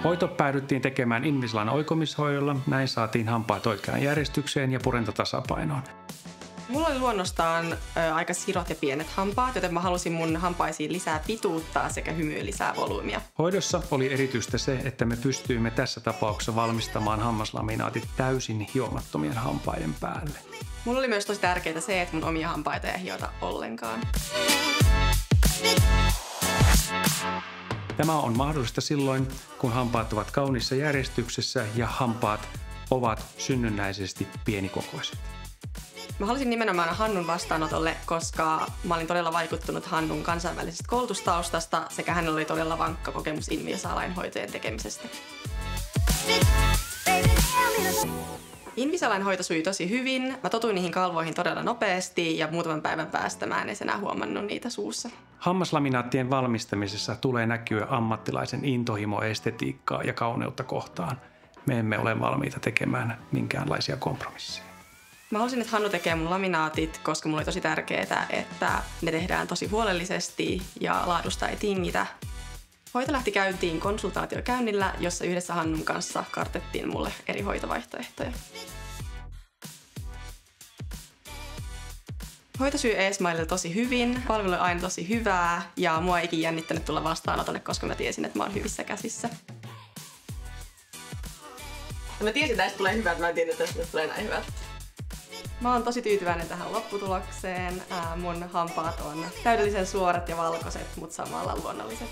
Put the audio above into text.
Hoito päädyttiin tekemään Invisalign oikomishoidolla. Näin saatiin hampaat oikeaan järjestykseen ja purento tasapainoon. Mulla oli luonnostaan aika sirot ja pienet hampaat, joten mä halusin mun hampaisiin lisää pituutta sekä hymyyn lisää volyymia. Hoidossa oli erityistä se, että me pystyimme tässä tapauksessa valmistamaan hammaslaminaatit täysin hiomattomien hampaiden päälle. Mulla oli myös tosi tärkeää se, että mun omia hampaita ei hiota ollenkaan. Tämä on mahdollista silloin, kun hampaat ovat kauniissa järjestyksessä ja hampaat ovat synnynnäisesti pienikokoiset. Mä halusin nimenomaan Hannun vastaanotolle, koska mä olin todella vaikuttunut Hannun kansainvälisestä koulutustaustasta sekä hänellä oli todella vankka kokemus Invisalign-hoitojen tekemisestä. Invisalign-hoito sujui tosi hyvin. Mä totuin niihin kalvoihin todella nopeasti ja muutaman päivän päästä mä en enää huomannut niitä suussa. Hammaslaminaattien valmistamisessa tulee näkyä ammattilaisen intohimo estetiikkaa ja kauneutta kohtaan. Me emme ole valmiita tekemään minkäänlaisia kompromisseja. Mä halusin, että Hannu tekee mun laminaatit, koska mulla oli tosi tärkeää, että ne tehdään tosi huolellisesti ja laadusta ei tingitä. Hoito lähti käyntiin konsultaatiokäynnillä, jossa yhdessä Hannun kanssa kartettiin mulle eri hoitovaihtoehtoja. Hoito sujui E-Smilella tosi hyvin, palvelu oli aina tosi hyvää ja mua ei ikin jännittänyt tulla vastaanotolle, koska mä tiesin, että mä oon hyvissä käsissä. Mä tiesin, että tästä tulee hyvät, mä en tiennyt, että tästä tulee näin hyvät. Mä oon tosi tyytyväinen tähän lopputulokseen. Mun hampaat on täydellisen suorat ja valkoiset, mutta samalla luonnolliset.